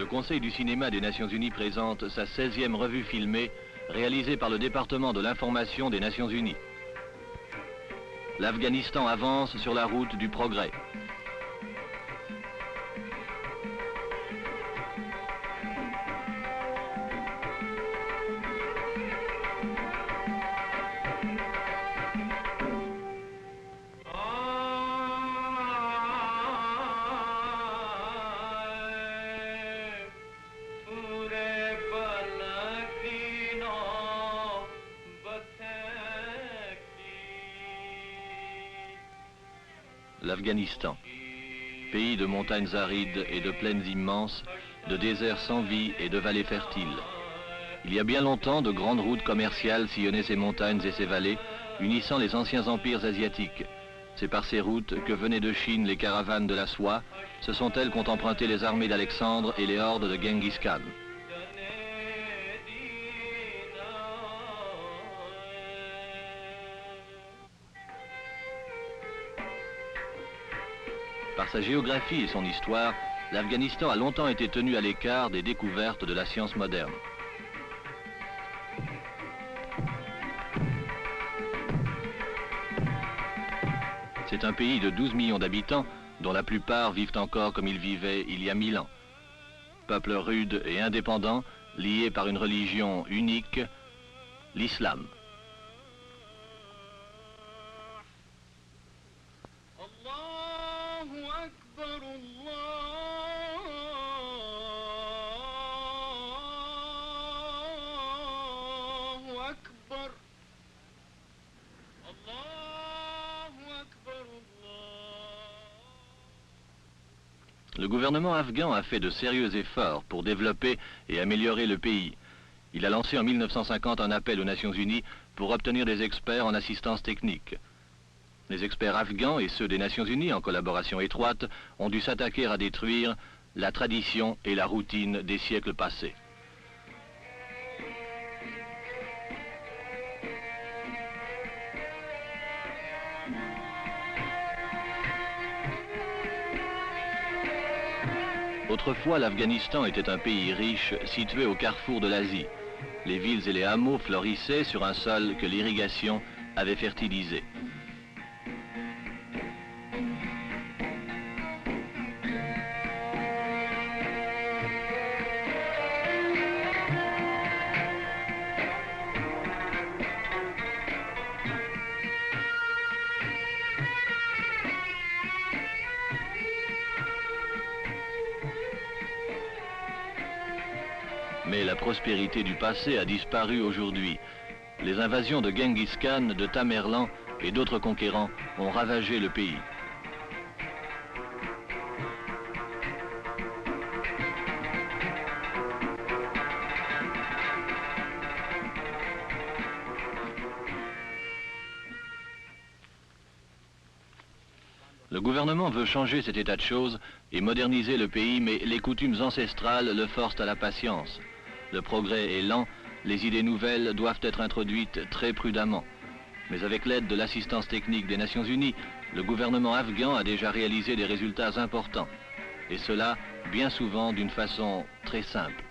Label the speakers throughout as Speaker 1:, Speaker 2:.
Speaker 1: le Conseil du cinéma des Nations Unies présente sa 16e revue filmée réalisée par le département de l'information des Nations Unies. L'Afghanistan avance sur la route du progrès. L'Afghanistan, pays de montagnes arides et de plaines immenses, de déserts sans vie et de vallées fertiles. Il y a bien longtemps, de grandes routes commerciales sillonnaient ces montagnes et ces vallées, unissant les anciens empires asiatiques. C'est par ces routes que venaient de Chine les caravanes de la soie. Ce sont elles qu'ont emprunté les armées d'Alexandre et les hordes de Genghis Khan. Par sa géographie et son histoire, l'Afghanistan a longtemps été tenu à l'écart des découvertes de la science moderne. C'est un pays de 12 millions d'habitants, dont la plupart vivent encore comme ils vivaient il y a 1000 ans. Peuple rude et indépendant, lié par une religion unique, l'islam. Le gouvernement afghan a fait de sérieux efforts pour développer et améliorer le pays. Il a lancé en 1950 un appel aux Nations Unies pour obtenir des experts en assistance technique. Les experts afghans et ceux des Nations Unies, en collaboration étroite, ont dû s'attaquer à détruire la tradition et la routine des siècles passés. Autrefois, l'Afghanistan était un pays riche situé au carrefour de l'Asie. Les villes et les hameaux florissaient sur un sol que l'irrigation avait fertilisé. Mais la prospérité du passé a disparu aujourd'hui. Les invasions de Genghis Khan, de Tamerlan et d'autres conquérants ont ravagé le pays. Le gouvernement veut changer cet état de choses et moderniser le pays, mais les coutumes ancestrales le forcent à la patience. Le progrès est lent, les idées nouvelles doivent être introduites très prudemment. Mais avec l'aide de l'assistance technique des Nations Unies, le gouvernement afghan a déjà réalisé des résultats importants. Et cela, bien souvent, d'une façon très simple.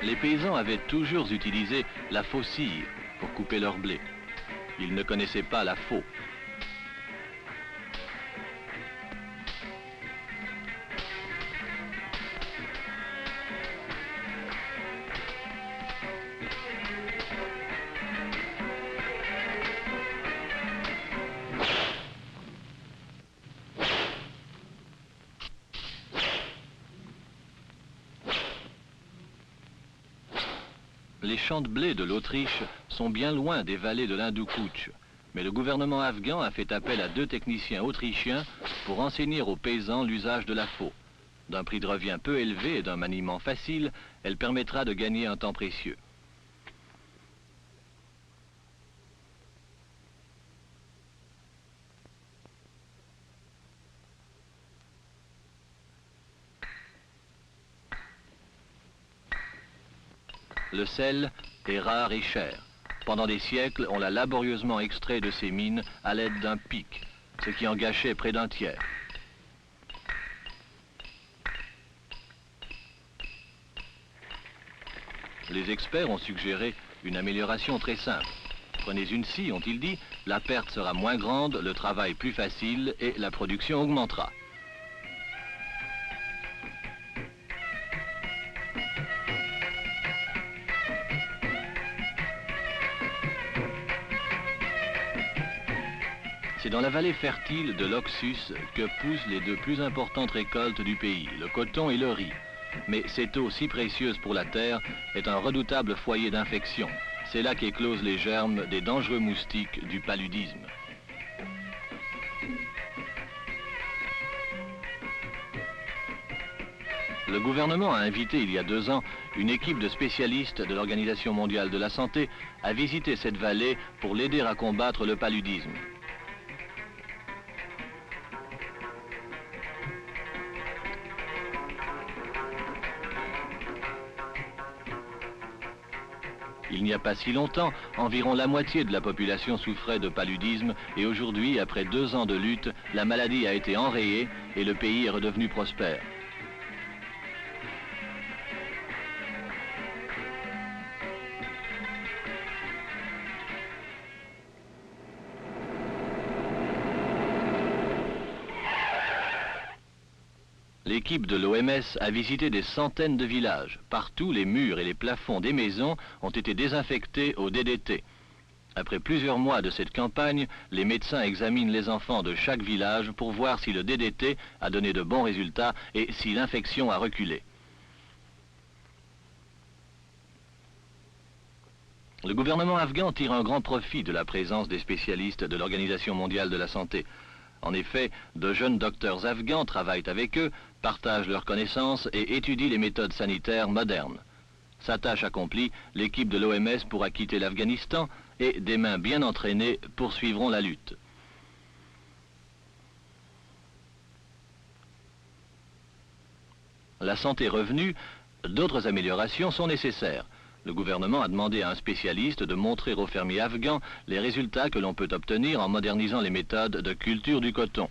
Speaker 1: Les paysans avaient toujours utilisé la faucille pour couper leur blé. Ils ne connaissaient pas la faux. Les champs de blé de l'Autriche sont bien loin des vallées de l'Hindoukouch, mais le gouvernement afghan a fait appel à 2 techniciens autrichiens pour enseigner aux paysans l'usage de la faux. D'un prix de revient peu élevé et d'un maniement facile, elle permettra de gagner un temps précieux. Le sel est rare et cher. Pendant des siècles, on l'a laborieusement extrait de ces mines à l'aide d'un pic, ce qui en gâchait près d'un tiers. Les experts ont suggéré une amélioration très simple. Prenez une scie, ont-ils dit, la perte sera moins grande, le travail plus facile et la production augmentera. C'est dans la vallée fertile de l'Oxus que poussent les deux plus importantes récoltes du pays, le coton et le riz. Mais cette eau si précieuse pour la terre est un redoutable foyer d'infection. C'est là qu'éclosent les germes des dangereux moustiques du paludisme. Le gouvernement a invité il y a 2 ans une équipe de spécialistes de l'Organisation mondiale de la santé à visiter cette vallée pour l'aider à combattre le paludisme. Il n'y a pas si longtemps, environ la moitié de la population souffrait de paludisme et aujourd'hui, après 2 ans de lutte, la maladie a été enrayée et le pays est redevenu prospère. L'équipe de l'OMS a visité des centaines de villages. Partout, les murs et les plafonds des maisons ont été désinfectés au DDT. Après plusieurs mois de cette campagne, les médecins examinent les enfants de chaque village pour voir si le DDT a donné de bons résultats et si l'infection a reculé. Le gouvernement afghan tire un grand profit de la présence des spécialistes de l'Organisation mondiale de la santé. En effet, de jeunes docteurs afghans travaillent avec eux, partagent leurs connaissances et étudient les méthodes sanitaires modernes. Sa tâche accomplie, l'équipe de l'OMS pourra quitter l'Afghanistan et des mains bien entraînées poursuivront la lutte. La santé revenue, d'autres améliorations sont nécessaires. Le gouvernement a demandé à un spécialiste de montrer aux fermiers afghans les résultats que l'on peut obtenir en modernisant les méthodes de culture du coton.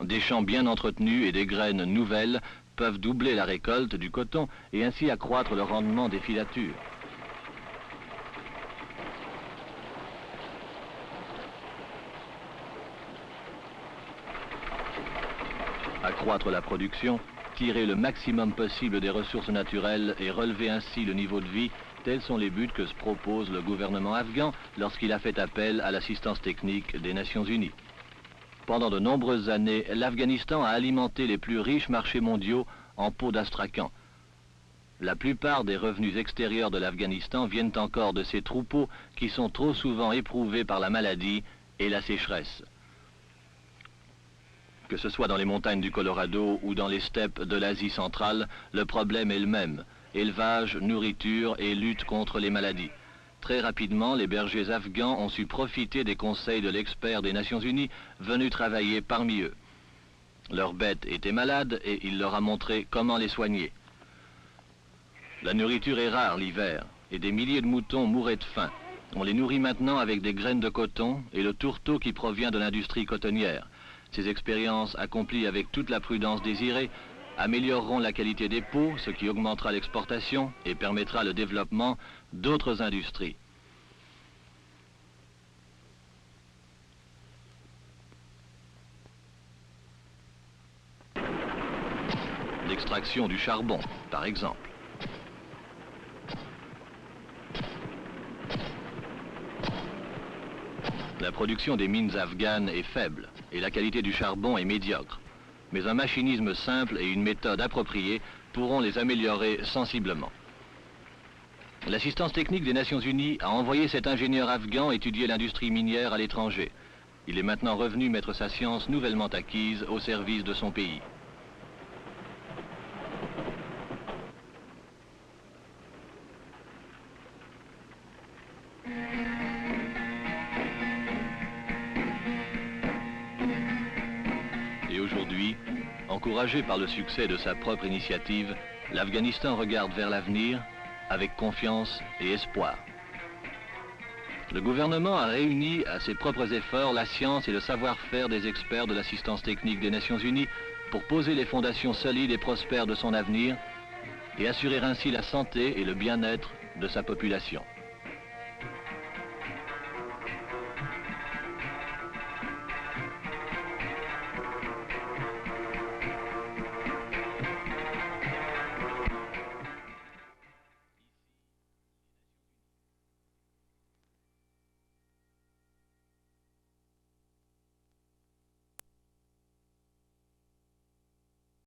Speaker 1: Des champs bien entretenus et des graines nouvelles peuvent doubler la récolte du coton et ainsi accroître le rendement des filatures. Accroître la production, tirer le maximum possible des ressources naturelles et relever ainsi le niveau de vie, tels sont les buts que se propose le gouvernement afghan lorsqu'il a fait appel à l'assistance technique des Nations Unies. Pendant de nombreuses années, l'Afghanistan a alimenté les plus riches marchés mondiaux en peau d'astracan. La plupart des revenus extérieurs de l'Afghanistan viennent encore de ces troupeaux qui sont trop souvent éprouvés par la maladie et la sécheresse. Que ce soit dans les montagnes du Colorado ou dans les steppes de l'Asie centrale, le problème est le même. Élevage, nourriture et lutte contre les maladies. Très rapidement, les bergers afghans ont su profiter des conseils de l'expert des Nations Unies venu travailler parmi eux. Leurs bêtes étaient malades et il leur a montré comment les soigner. La nourriture est rare l'hiver et des milliers de moutons mouraient de faim. On les nourrit maintenant avec des graines de coton et le tourteau qui provient de l'industrie cotonnière. Ces expériences, accomplies avec toute la prudence désirée, amélioreront la qualité des peaux, ce qui augmentera l'exportation et permettra le développement d'autres industries. L'extraction du charbon, par exemple. La production des mines afghanes est faible et la qualité du charbon est médiocre. Mais un machinisme simple et une méthode appropriée pourront les améliorer sensiblement. L'assistance technique des Nations Unies a envoyé cet ingénieur afghan étudier l'industrie minière à l'étranger. Il est maintenant revenu mettre sa science nouvellement acquise au service de son pays. Encouragé par le succès de sa propre initiative, l'Afghanistan regarde vers l'avenir avec confiance et espoir. Le gouvernement a réuni à ses propres efforts la science et le savoir-faire des experts de l'assistance technique des Nations Unies pour poser les fondations solides et prospères de son avenir et assurer ainsi la santé et le bien-être de sa population.